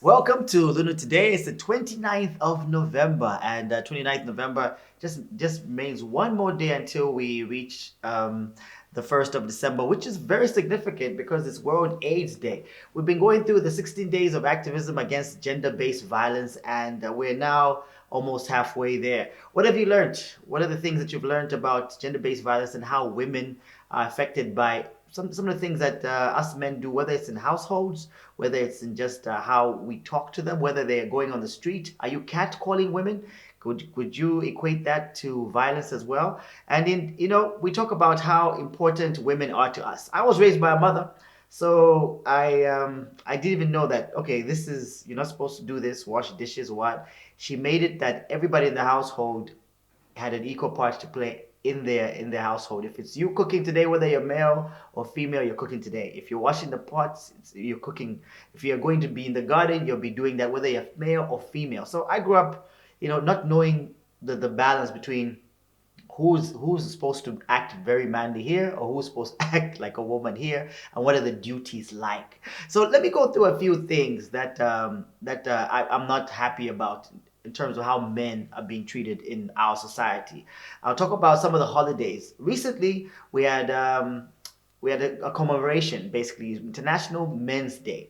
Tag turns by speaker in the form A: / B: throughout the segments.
A: Welcome to Luna. Today is the 29th of November, and 29th November just means one more day until we reach the 1st of December, which is very significant because it's World AIDS Day. We've been going through the 16 days of activism against gender-based violence, and we're now almost halfway there. What have you learned? What are the things that you've learned about gender-based violence and how women are affected by some of the things that us men do, whether it's in households, whether it's in just how we talk to them, whether they're going on the street. Are you catcalling women? Could you equate that to violence as well? And we talk about how important women are to us. I was raised by a mother, so I didn't even know that. Okay, this is you're not supposed to do this, wash dishes, or what. She made it that everybody in the household had an equal part to play in their household. If it's you cooking today, whether you're male or female, you're cooking today. If you're washing the pots, you're cooking. If you're going to be in the garden, you'll be doing that, whether you're male or female. So I grew up, not knowing the balance between who's supposed to act very manly here or who's supposed to act like a woman here, and what are the duties like. So let me go through a few things I'm not happy about in terms of how men are being treated in our society. I'll talk about some of the holidays. Recently we had a commemoration, basically International Men's Day.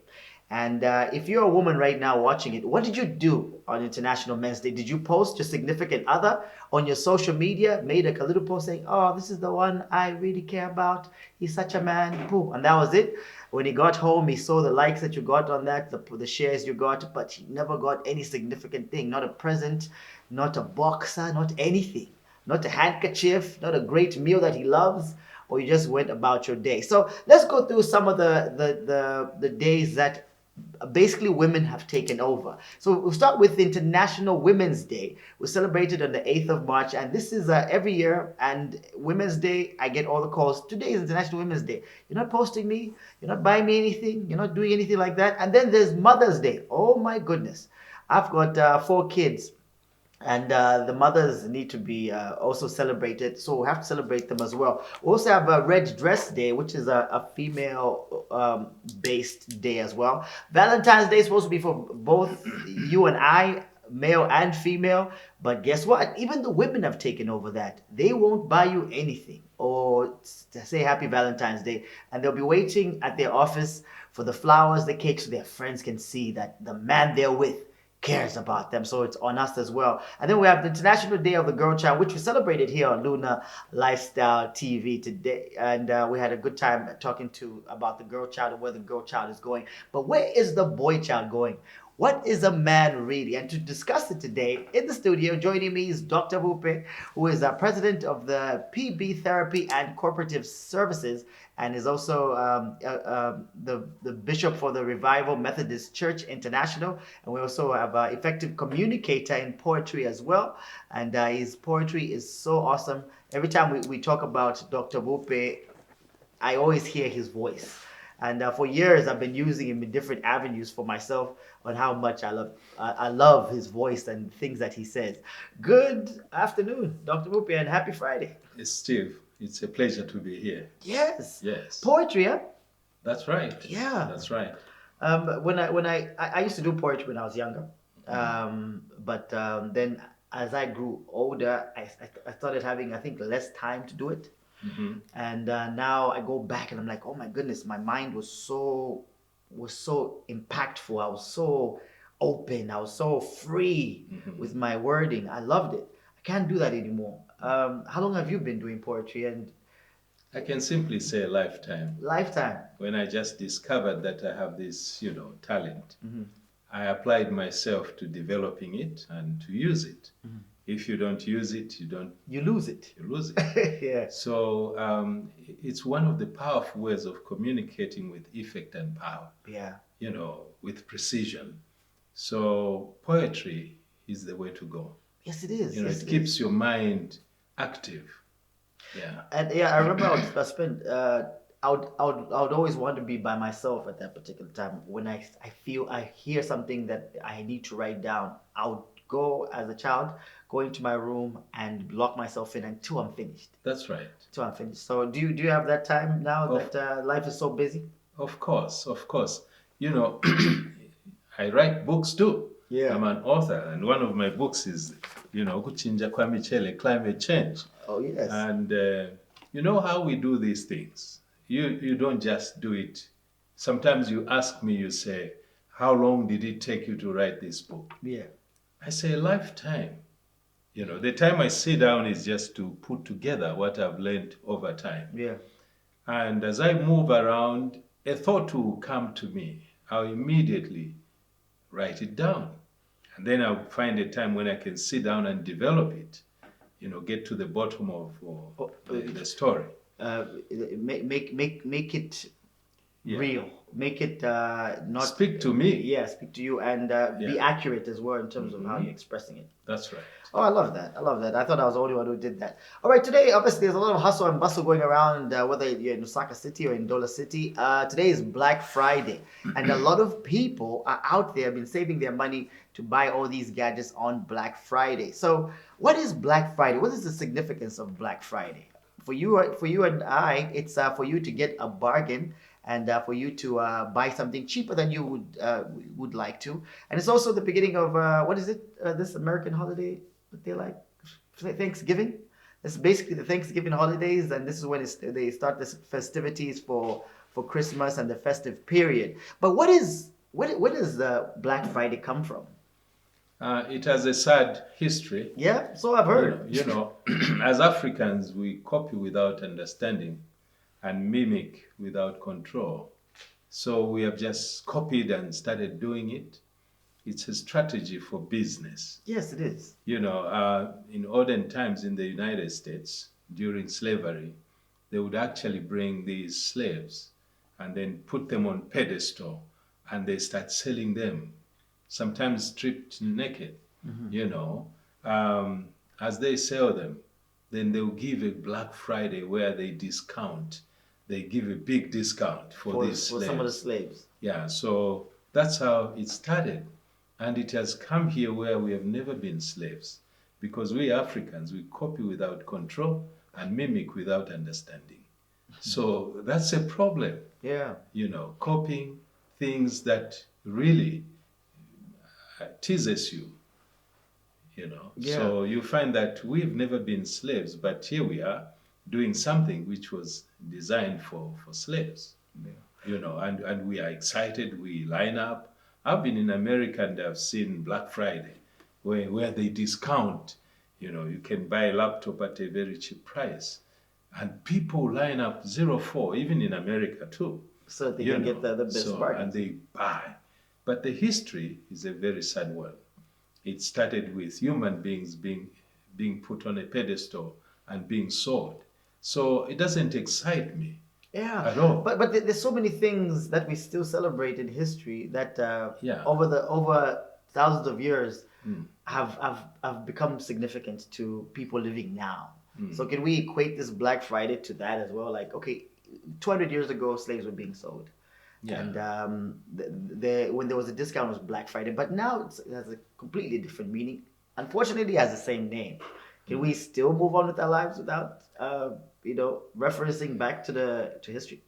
A: And if you're a woman right now watching it, what did you do on International Men's Day? Did you post your significant other on your social media, made a little post saying, "Oh, this is the one I really care about. He's such a man," boom, and that was it? When he got home, he saw the likes that you got on that, the shares you got, but he never got any significant thing, not a present, not a boxer, not anything, not a handkerchief, not a great meal that he loves, or you just went about your day. So let's go through some of the days that basically women have taken over. So we'll start with International Women's Day. We celebrated on the 8th of March, and this is every year. And Women's Day, I get all the calls. Today is International Women's Day. You're not posting me, you're not buying me anything, you're not doing anything like that. And then there's Mother's Day. Oh my goodness. I've got 4 kids, and the mothers need to be also celebrated, so we have to celebrate them as well. We also have a Red Dress Day, which is a female based day as well. Valentine's Day is supposed to be for both you and I, male and female, but guess what, even the women have taken over that. They won't buy you anything or say happy Valentine's Day, and they'll be waiting at their office for the flowers, the cake, so their friends can see that the man they're with cares about them. So it's on us as well. And then we have the International Day of the Girl Child, which we celebrated here on Luna Lifestyle TV today. And we had a good time talking to about the girl child and where the girl child is going. But where is the boy child going? What is a man really? And to discuss it today in the studio, joining me is Dr. Wupe, who is president of the PB Therapy and Corporative Services, and is also the bishop for the Revival Methodist Church International. And we also have an effective communicator in poetry as well. And his poetry is so awesome. Every time we talk about Dr. Wupe, I always hear his voice. And for years, I've been using him in different avenues for myself on how much I love his voice and things that he says. Good afternoon, Dr. Wupe, and happy Friday.
B: It's Steve. It's a pleasure to be here.
A: Yes.
B: Yes.
A: Poetry, huh?
B: That's right.
A: Yeah.
B: That's right.
A: When I used to do poetry when I was younger, but then as I grew older, I started having, I think, less time to do it. And now I go back and I'm like, oh my goodness, my mind was so impactful. I was so open. I was so free with my wording. I loved it. I can't do that anymore. How long have you been doing poetry? And
B: I can simply say a lifetime.
A: lifetime.
B: When I just discovered that I have this, talent, I applied myself to developing it and to use it. If you don't use it,
A: You lose it.
B: you lose it.
A: Yeah.
B: So it's one of the powerful ways of communicating with effect and power,
A: Yeah.
B: with precision. So poetry is the way to go.
A: Yes, it is.
B: You know,
A: Yes,
B: it
A: it
B: keeps
A: is.
B: your mind active. Yeah.
A: And yeah, I remember I spent. I would always want to be by myself at that particular time. When I hear something that I need to write down, I would go as a child, go into my room and lock myself in until I'm finished.
B: That's right.
A: Until I'm finished. So do you have that time now
B: Of
A: that life is so busy?
B: of course, of course. You know, I write books too.
A: Yeah.
B: I'm an author, and one of my books is, Kuchinja kwa Michele, Climate Change.
A: Oh, yes.
B: And you know how we do these things. You don't just do it. Sometimes you ask me, you say, how long did it take you to write this book?
A: Yeah.
B: I say a lifetime. The time I sit down is just to put together what I've learned over time.
A: Yeah.
B: And as I move around, a thought will come to me. I'll immediately write it down. And then I'll find a time when I can sit down and develop it, get to the bottom of
A: Oh,
B: the story.
A: uh, make it
B: Yeah.
A: real. Make it not
B: Speak to me.
A: Yeah, speak to you and be
B: Yeah.
A: accurate as well in terms of how you're expressing it.
B: That's right.
A: Oh, I love that. I love that. I thought I was the only one who did that. All right, today, obviously, there's a lot of hustle and bustle going around, whether you're in Osaka City or in Dola City. Today is Black Friday, and a lot of people are out there, have been saving their money to buy all these gadgets on Black Friday. So, what is Black Friday? What is the significance of Black Friday? For you and I, it's for you to get a bargain and for you to buy something cheaper than you would like to. And it's also the beginning of what is it? This American holiday that they like, Thanksgiving. It's basically the Thanksgiving holidays, and this is when they start the festivities for Christmas and the festive period. But where does the Black Friday come from?
B: It has a sad history.
A: Yeah, so I've heard.
B: As Africans, we copy without understanding and mimic without control. So we have just copied and started doing it. It's a strategy for business.
A: Yes, it is.
B: In olden times in the United States, during slavery, they would actually bring these slaves and then put them on pedestal and they start selling them, sometimes stripped naked, as they sell them. Then they'll give a Black Friday where they discount. They give a big discount for these slaves.
A: For some of the slaves.
B: Yeah, so that's how it started. And it has come here where we have never been slaves. Because we Africans, we copy without control and mimic without understanding. So that's a problem.
A: Yeah.
B: Copying things that really teases you.
A: Yeah.
B: So you find that we've never been slaves, but here we are doing something which was designed for slaves. Yeah. And we are excited, we line up. I've been in America and I've seen Black Friday where they discount. You can buy a laptop at a very cheap price. And people line up 04, even in America too.
A: So they can get the best bargain.
B: And they buy. But the history is a very sad one. It started with human beings being put on a pedestal and being sold. So it doesn't excite me.
A: Yeah,
B: at all.
A: But there's so many things that we still celebrate in history that
B: Yeah.
A: over thousands of years have become significant to people living now. So can we equate this Black Friday to that as well? Like, okay, 200 years ago, slaves were being sold.
B: Yeah.
A: And when there was a discount, it was Black Friday. But now it has a completely different meaning. Unfortunately, it has the same name. Can we still move on with our lives without, referencing back to history?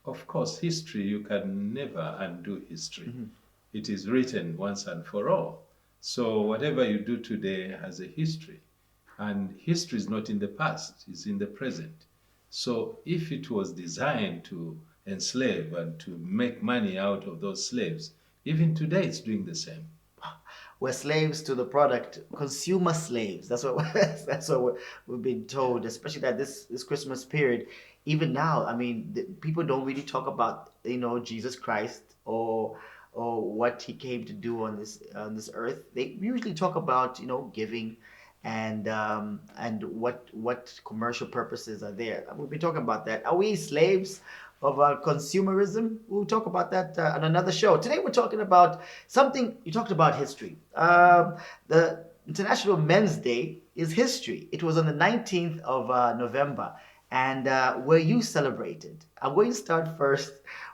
B: Of course, history, you can never undo history. It is written once and for all. So whatever you do today has a history. And history is not in the past, it's in the present. So if it was designed to enslave and to make money out of those slaves, even today it's doing the same.
A: We're slaves to the product, consumer slaves. That's what we've been told, especially that this Christmas period. Even now, I mean, people don't really talk about Jesus Christ or what he came to do on this earth. They usually talk about giving and what commercial purposes are there. We've been talking about that. Are we slaves of consumerism? We'll talk about that on another show. Today we're talking about something. You talked about history. The International Men's Day is history. It was on the 19th of November, and where you celebrated. I'm going to start first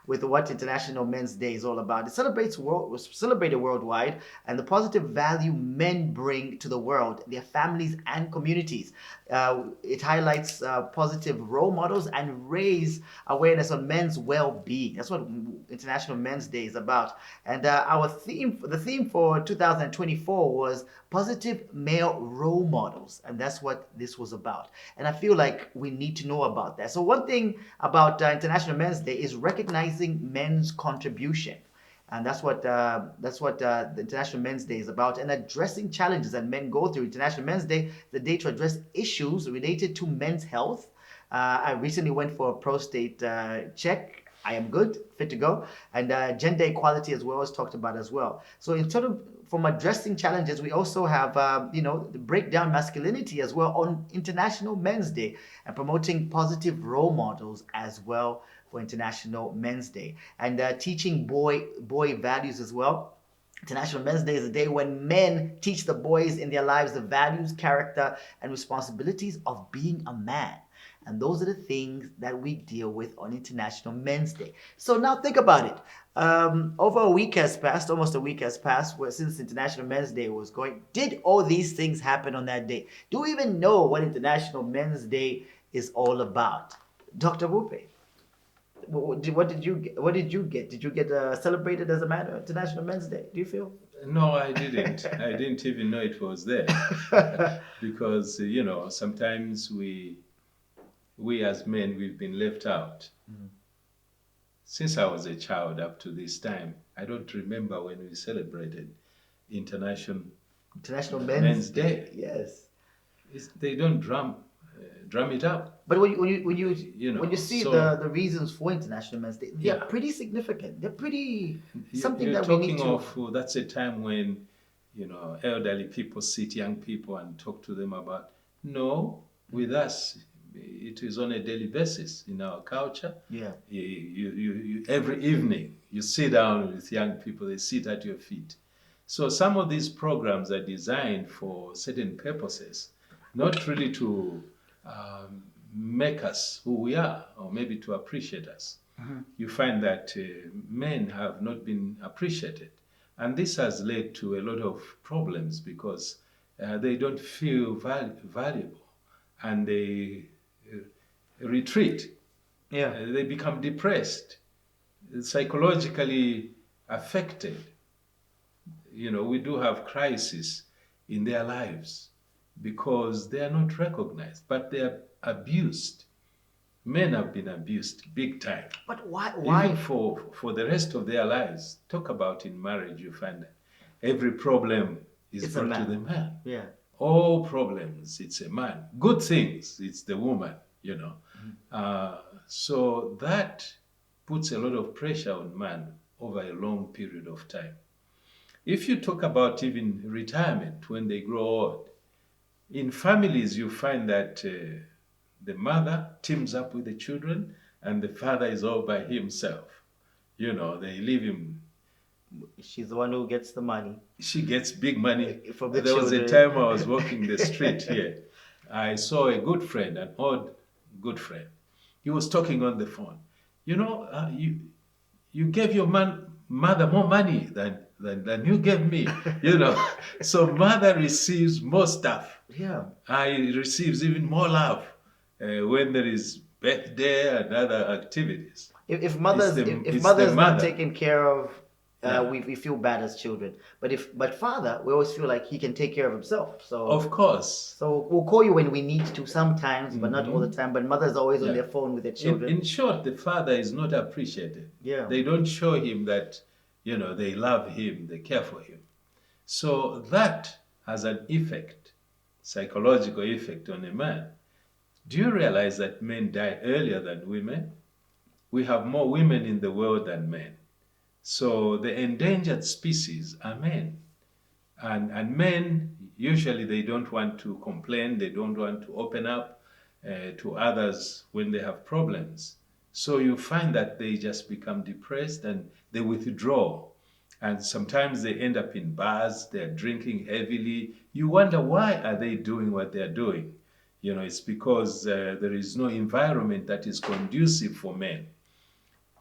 A: with what International Men's Day is all about. It was celebrated worldwide, and the positive value men bring to the world, their families and communities. It highlights positive role models and raise awareness on men's well-being. That's what International Men's Day is about. And the theme for 2024 was positive male role models, and that's what this was about. And I feel like we need to know about that. So one thing about International Men's Day is recognizing men's contribution, and that's what the International Men's Day is about, and addressing challenges that men go through. International Men's Day, the day to address issues related to men's health. I recently went for a prostate check. I am good, fit to go, and gender equality as well is talked about as well. So in sort of from addressing challenges, we also have the break down masculinity as well on International Men's Day, and promoting positive role models as well for International Men's Day, and teaching boy values as well. International Men's Day is a day when men teach the boys in their lives the values, character, and responsibilities of being a man. And those are the things that we deal with on International Men's Day. So now think about it. Over a week has passed, almost a week has passed, since International Men's Day was going. Did all these things happen on that day? Do we even know what International Men's Day is all about? Dr. Wupe, what did you get? Did you get celebrated as a man on International Men's Day? Do you feel?
B: No, I didn't. I didn't even know it was there because sometimes we as men, we've been left out. Since I was a child up to this time, I don't remember when we celebrated International
A: International
B: Men's Day.
A: Yes.
B: They don't drum it up.
A: But when you see
B: So
A: the reasons for International Men's Day, they're
B: yeah,
A: pretty significant. They're pretty something
B: you're
A: that we need
B: talking
A: to.
B: of that's a time when elderly people sit young people and talk to them about. No, with us, it is on a daily basis in our culture.
A: Yeah.
B: You every evening you sit down with young people, they sit at your feet. So some of these programs are designed for certain purposes, not really to make us who we are, or maybe to appreciate us. You find that men have not been appreciated, and this has led to a lot of problems because they don't feel valuable, and they retreat.
A: Yeah.
B: They become depressed, psychologically affected. We do have crises in their lives because they are not recognized, but they are abused. Men have been abused big time.
A: But why?
B: Even for the rest of their lives. Talk about in marriage, you find that every problem is
A: It's a
B: brought to
A: man.
B: the man.
A: Yeah.
B: All problems, it's a man. Good things, it's the woman. So that puts a lot of pressure on man over a long period of time. If you talk about even retirement when they grow old, in families you find that the mother teams up with the children and the father is all by himself. They leave him.
A: She's the one who gets the money
B: She gets big money.
A: from the
B: There was a
A: children.
B: time I was walking the street here. I saw a good friend, an old good friend. He was talking on the phone. You gave your mother more money than you gave me. So mother receives more stuff.
A: Yeah.
B: I receives even more love when there is birthday and other activities.
A: If mothers if
B: It's
A: mother's
B: the
A: not
B: mother.
A: taken care of,
B: Yeah.
A: we feel bad as children. But father, we always feel like he can take care of himself.
B: Of course.
A: So we'll call you when we need to sometimes, but not all the time. But mother's always on
B: Yeah.
A: their phone with their
B: In
A: children.
B: short, the father is not appreciated.
A: Yeah.
B: They don't show him that, they love him, they care for him. So that has an effect, psychological effect on a man. Do you realize that men die earlier than women? We have more women in the world than men. So the endangered species are men. And men, usually they don't want to complain, they don't want to open up to others when they have problems. So you find that they just become depressed and they withdraw. And sometimes they end up in bars, they're drinking heavily. You wonder, why are they doing what they're doing? It's because there is no environment that is conducive for men.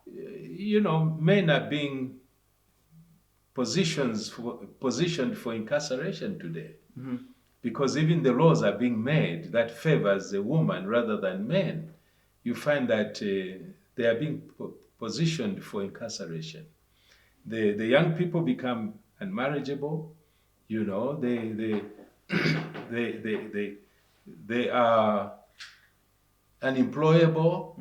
B: men are being positioned for incarceration today, because even the laws are being made that favors the woman rather than men. You find that they are being positioned for incarceration. The young people become unmarriageable. They they they they they are unemployable.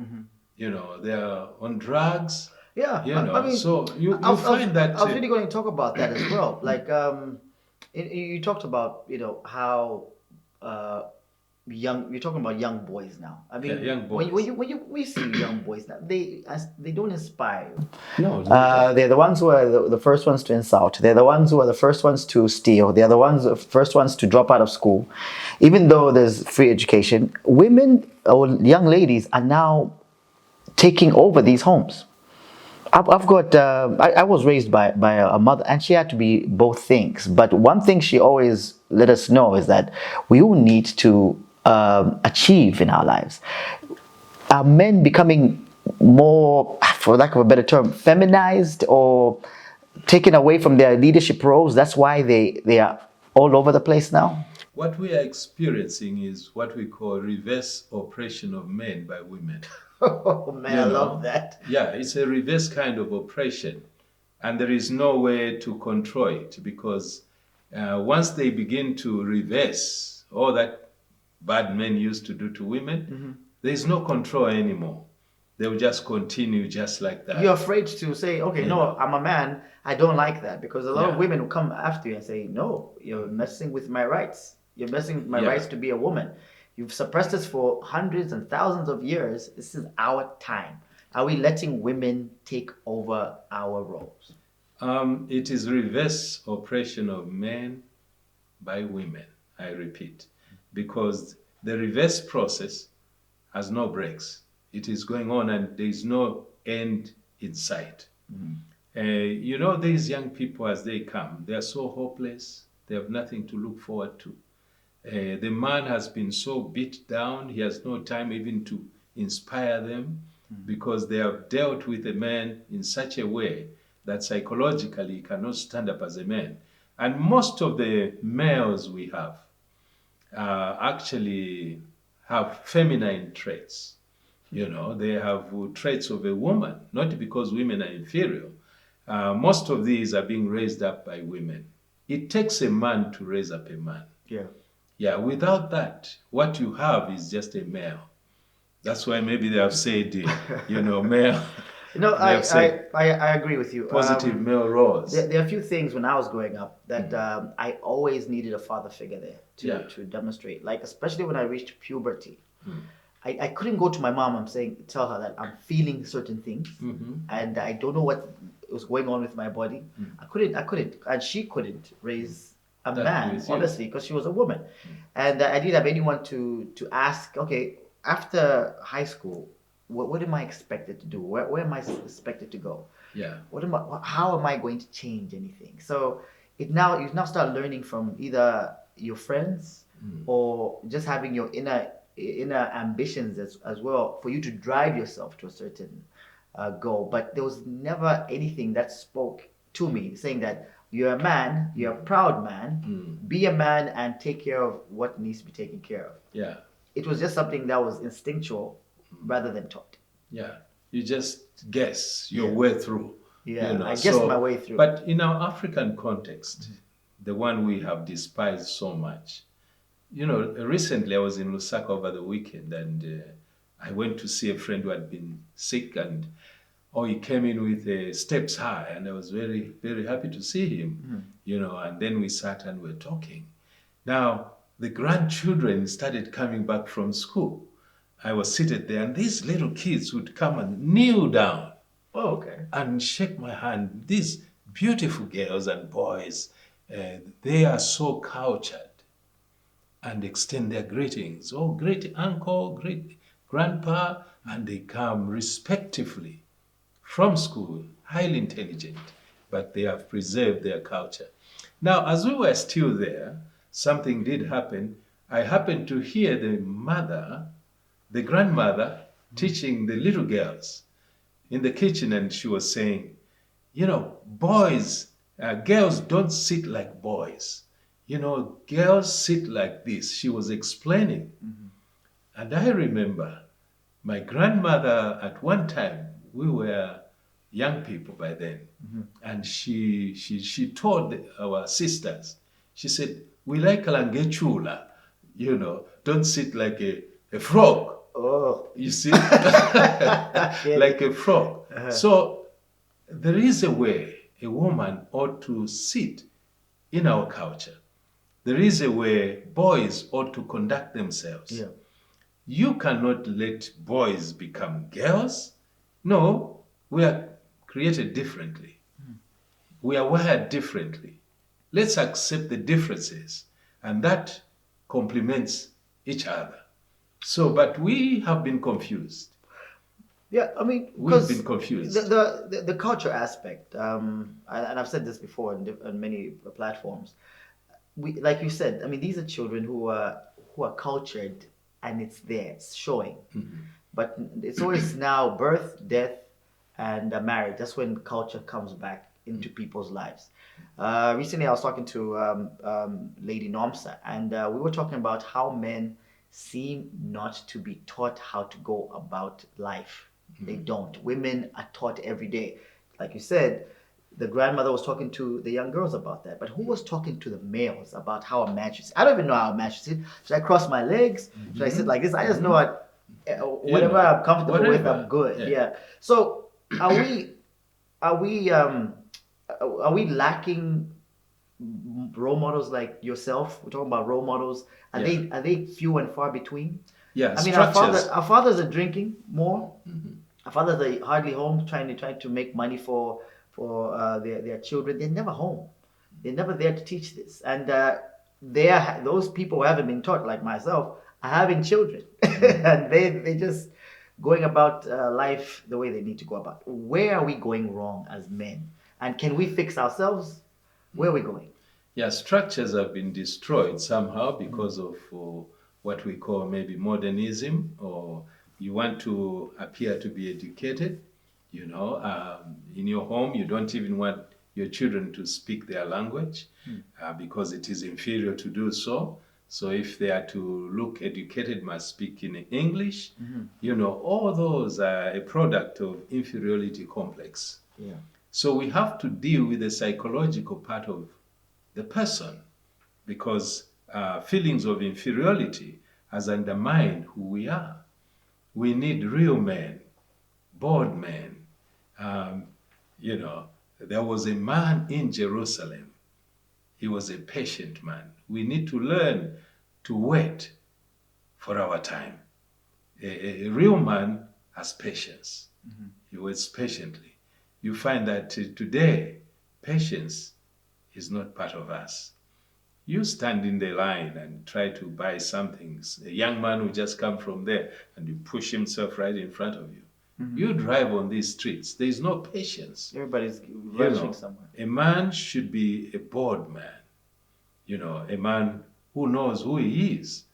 B: They are on drugs.
A: Yeah, I mean,
B: So
A: I
B: you
A: was, I was,
B: find that
A: I was really going to talk about that as well. Like, you talked about, how uh, you're talking about young boys now. I
B: yeah,
A: mean,
B: young boys.
A: we see young boys now, they don't inspire you.
B: No, not at all.
A: They're the ones who are the first ones to insult. They're the ones who are the first ones to steal. They're the first ones to drop out of school. Even though there's free education, women or young ladies are now taking over these homes. I've got. I was raised by a mother, and she had to be both things. But one thing she always let us know is that we all need to achieve in our lives. Are men becoming more, for lack of a better term, feminized or taken away from their leadership roles? That's why they are all over the place now.
B: What we are experiencing is what we call reverse oppression of men by women.
A: Oh man, I love that.
B: Yeah, it's a reverse kind of oppression, and there is no way to control it, because once they begin to reverse all that bad men used to do to women, there is no control anymore. They will just continue just like
A: You're
B: that.
A: afraid to say, okay,
B: You
A: no,
B: know.
A: I'm a man, I don't like that. Because a lot of
B: Yeah,
A: women will come after you and say, no, you're messing with my rights. You're messing with my
B: yeah.
A: rights to be a woman. You've suppressed us for hundreds and thousands of years. This is our time. Are we letting women take over our roles?
B: It is reverse oppression of men by women, I repeat, because the reverse process has no brakes. It is going on and there is no end in sight. These young people, as they come, they are so hopeless, they have nothing to look forward to. The man has been so beat down, he has no time even to inspire them, because they have dealt with a man in such a way that psychologically he cannot stand up as a man. And most of the males we have actually have feminine traits. They have traits of a woman, not because women are inferior. Most of these are being raised up by women. It takes a man to raise up a man.
A: Yeah.
B: Yeah, without that, what you have is just a male. That's why maybe they have said, male,
A: No,
B: they have said
A: I agree with you.
B: positive male roles.
A: There are a few things when I was growing up that I always needed a father figure there
B: Yeah.
A: to demonstrate. Like, especially when I reached puberty. I couldn't go to my mom and tell her that I'm feeling certain things and I don't know what was going on with my body. I couldn't, and she couldn't raise a
B: That
A: man,
B: with you.
A: honestly, because she was a woman. And I didn't have anyone to ask, okay, after high school, what am I expected to do? Where am I expected to go?
B: Yeah.
A: How am I going to change anything? So you now start learning from either your friends or just having your inner ambitions as well for you to drive yourself to a certain goal. But there was never anything that spoke to me saying that you're a man, you're a proud man, be a man and take care of what needs to be taken care of.
B: Yeah.
A: It was just something that was instinctual rather than taught.
B: Yeah. You just guess your way through.
A: Yeah, I guessed my way through.
B: But in our African context, the one we have despised so much, recently I was in Lusaka over the weekend, and I went to see a friend who had been sick, and he came in with steps high, and I was very, very happy to see him, and then we sat and we were talking. Now, the grandchildren started coming back from school. I was seated there, and these little kids would come and kneel down
A: Oh, okay.
B: and shake my hand. These beautiful girls and boys, they are so cultured, and extend their greetings. Oh, great uncle, great grandpa, and they come respectively from school, highly intelligent, but they have preserved their culture. Now, as we were still there, something did happen. I happened to hear the grandmother, teaching the little girls. in the kitchen, and she was saying, girls don't sit like boys. Girls sit like this. She was explaining. And I remember my grandmother at one time, we were young people by then, and she told our sisters, she said, we like langechula, don't sit like a frog.
A: Oh,
B: You see,
A: get
B: like
A: it.
B: a frog. So there is a way a woman ought to sit in our culture. There is a way boys ought to conduct themselves.
A: Yeah.
B: You cannot let boys become girls. No, we are created differently. We are wired differently. Let's accept the differences, and that complements each other. So, but we have been confused.
A: Yeah, I mean,
B: We've been
A: because
B: confused.
A: the culture aspect, and I've said this before on many platforms. We, like you said, I mean, these are children who are cultured, and it's there, it's showing. But it's always now birth, death, and marriage. That's when culture comes back into people's lives. Recently, I was talking to Lady Nomsa, and we were talking about how men seem not to be taught how to go about life. They don't. Women are taught every day. Like you said, the grandmother was talking to the young girls about that. But who was talking to the males about how a man should sit? I don't even know how a man should sit. Should I cross my legs? Should I sit like this? I just know what, whatever I'm comfortable with, I'm
B: Whatever.
A: good.
B: Yeah.
A: Yeah. So are we are we um are we lacking role models like yourself? We're talking about role models. Are
B: Yeah.
A: they few and far between?
B: Yeah.
A: I mean,
B: Structures.
A: our fathers are drinking more. Our fathers are hardly home, trying to make money for their children. They're never home. They're never there to teach this, and those people who haven't been taught, like myself, are having children, and they just going about life the way they need to go about. Where are we going wrong as men, and can we fix ourselves? Where are we going?
B: Yeah, structures have been destroyed somehow because of what we call maybe modernism, or you want to appear to be educated. In your home, you don't even want your children to speak their language because it is inferior to do so. So if they are to look educated, must speak in English. All those are a product of inferiority complex.
A: Yeah.
B: So we have to deal with the psychological part of the person because feelings of inferiority has undermined who we are. We need real men, bold men. Um, there was a man in Jerusalem. He was a patient man. We need to learn to wait for our time. A real man has patience. He waits patiently. You find that today, patience is not part of us. You stand in the line and try to buy something. A young man who just come from there and you push himself right in front of you. You drive on these streets. There is no patience.
A: Everybody's
B: You
A: rushing
B: know,
A: somewhere.
B: a man should be a bold man. A man who knows who he is,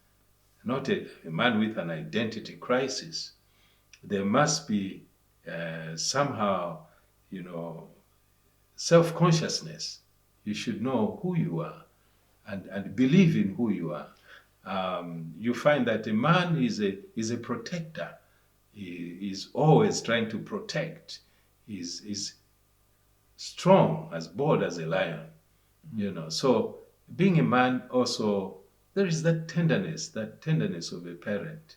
B: not a man with an identity crisis. There must be somehow, you know, self-consciousness. You should know who you are and believe in who you are. You find that a man is a protector. He is always trying to protect. He's strong, as bold as a lion. So being a man also, there is that tenderness of a parent.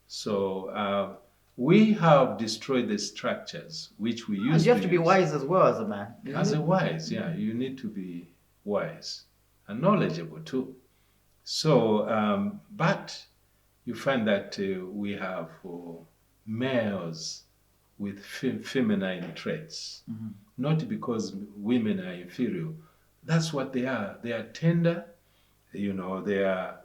B: So we have destroyed the structures which we
A: And
B: used
A: you
B: to
A: have to be
B: use.
A: wise as well as a man, isn't
B: As
A: it?
B: a wise, yeah, you need to be wise and knowledgeable too. So, but you find that we have males with feminine traits, not because women are inferior. That's what they are. They are tender. They are.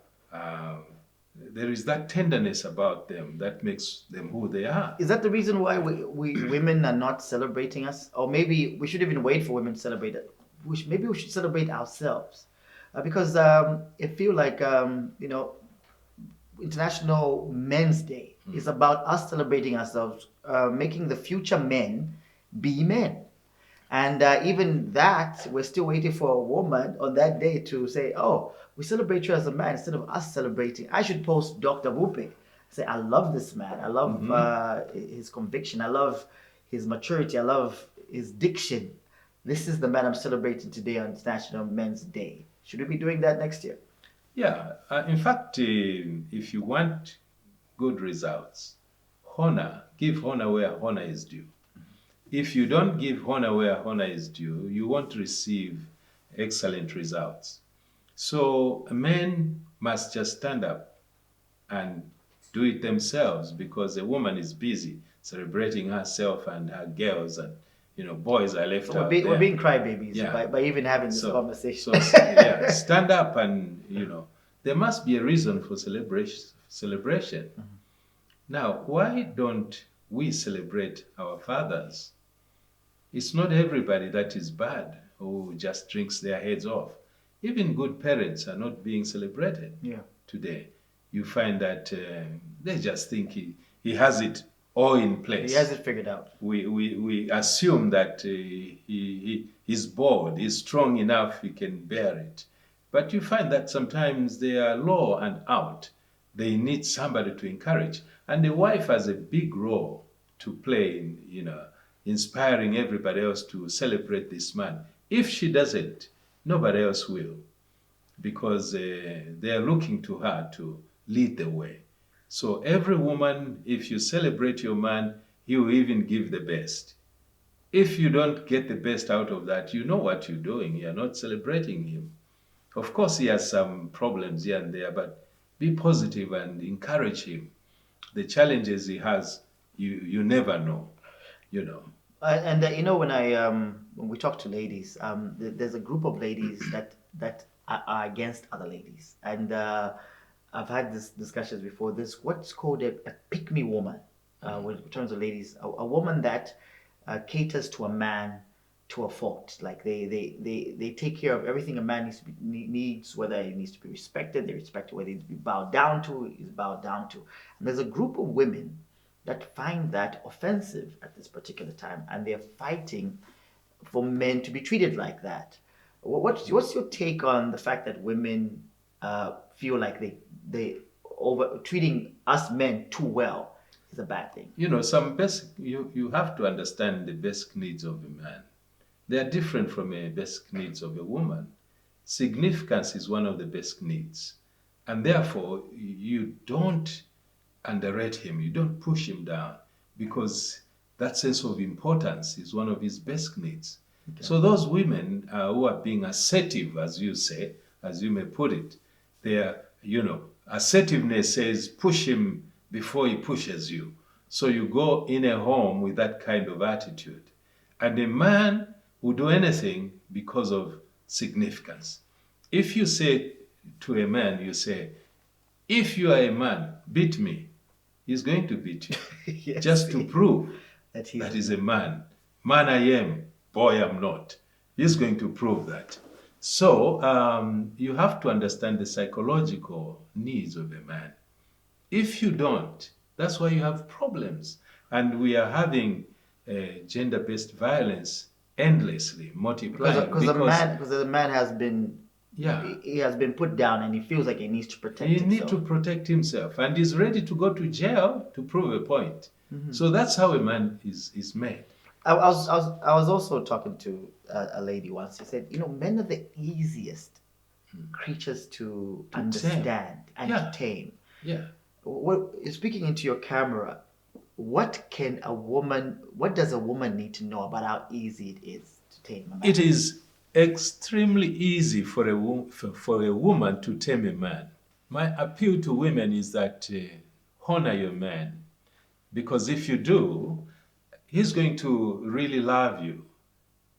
B: There is that tenderness about them that makes them who they are.
A: Is that the reason why we women are not celebrating us? Or maybe we should even wait for women to celebrate it. Maybe we should celebrate ourselves. Because I feel like, International Men's Day. It's about us celebrating ourselves, making the future men be men. And even that, we're still waiting for a woman on that day to say, "Oh, we celebrate you as a man," instead of us celebrating. I should post Dr. Wupe. Say, "I love this man. I love his conviction. I love his maturity. I love his diction. This is the man I'm celebrating today on International Men's Day." Should we be doing that next year?
B: Yeah, in fact, if you want good results, give honor where honor is due. If you don't give honor where honor is due, you won't receive excellent results. So men must just stand up and do it themselves, because a woman is busy celebrating herself and her girls, and boys are left
A: So we're,
B: out
A: be, we're
B: there.
A: being crybabies
B: Yeah.
A: by even having this
B: So,
A: conversation.
B: yeah, stand up, and there must be a reason for celebration. Now, why don't we celebrate our fathers? It's not everybody that is bad who just drinks their heads off. Even good parents are not being celebrated
A: Yeah.
B: today. You find that they just think he has it all in
A: He
B: place.
A: has it figured out.
B: We assume that he's bored, he's strong enough, he can bear it. But you find that sometimes they are low and out. They need somebody to encourage. And the wife has a big role to play in, inspiring everybody else to celebrate this man. If she doesn't, nobody else will, because they are looking to her to lead the way. So every woman, if you celebrate your man, he will even give the best. If you don't get the best out of that, you know what you're doing. You're not celebrating him. Of course, he has some problems here and there, but be positive and encourage him. The challenges he has, you never know, you know.
A: And when I when we talk to ladies, there's a group of ladies that are against other ladies, and I've had this discussions before. There's what's called a pick me woman, when in terms of ladies, a woman that caters to a man to a fault. Like they take care of everything a man needs, whether he needs to be respected, they respect it. Whether he needs to be bowed down to, he's bowed down to. And there's a group of women that find that offensive at this particular time, and they're fighting for men to be treated like that. What's your take on the fact that women feel like they over treating us men too well is a bad thing?
B: Some basic, you have to understand the basic needs of a man. They are different from the basic needs of a woman. Significance is one of the basic needs. And therefore, you don't underrate him, you don't push him down, because that sense of importance is one of his basic needs. Okay. So those women who are being assertive, as you say, as you may put it, they are, assertiveness says push him before he pushes you. So you go in a home with that kind of attitude. And a man will do anything because of significance. If you say to a man, you say, if you are a man, beat me, he's going to beat you. Yes, just to prove that he's a man. Man I am, boy I'm not. He's going to prove that. So you have to understand the psychological needs of a man. If you don't, that's why you have problems. And we are having gender-based violence endlessly multiplying,
A: because the man has been,
B: yeah,
A: he has been put down, and he feels like he needs to protect himself.
B: He needs to protect himself, and he's ready to go to jail to prove a point. Mm-hmm. So that's how a man is made.
A: I was also talking to a lady once. She said, men are the easiest creatures to understand and to tame.
B: Yeah.
A: Speaking into your camera, what does a woman need to know about how easy it is to tame a man?
B: It is extremely easy for a woman to tame a man. My appeal to women is that honor your man, because if you do, he's going to really love you.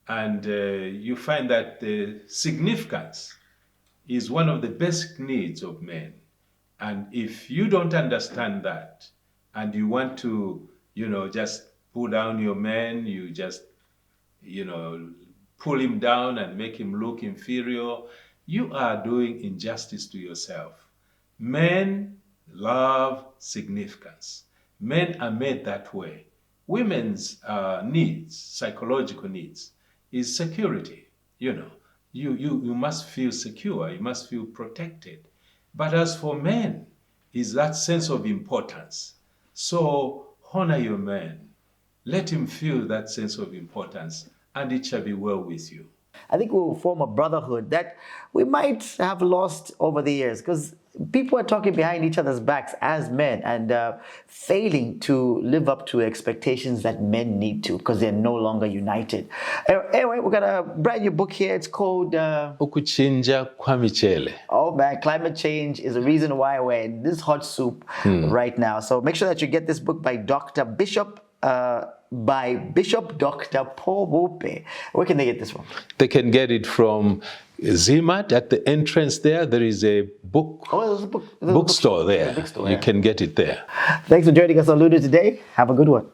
B: And you find that the significance is one of the basic needs of men. And if you don't understand that, and you want to, just pull down your man, you just, pull him down and make him look inferior, you are doing injustice to yourself. Men love significance. Men are made that way. Women's needs, psychological needs, is security. You know, you must feel secure, you must feel protected. But as for men, is that sense of importance. So honor your man. Let him feel that sense of importance, and it shall be well with you.
A: I think we'll form a brotherhood that we might have lost over the years because people are talking behind each other's backs as men and failing to live up to expectations that men need to because they're no longer united. Anyway, we got a brand new book here. It's called
B: Ukuchinja kwa michele.
A: Oh man, climate change is the reason why we're in this hot soup right now. So make sure that you get this book by Dr. Bishop. By Bishop Dr. Paul Wope. Where can they get this from?
B: They can get it from Zimat at the entrance there. There is a book bookstore there.
A: Bookstore,
B: you can get it there.
A: Thanks for joining us on Ludo today. Have a good one.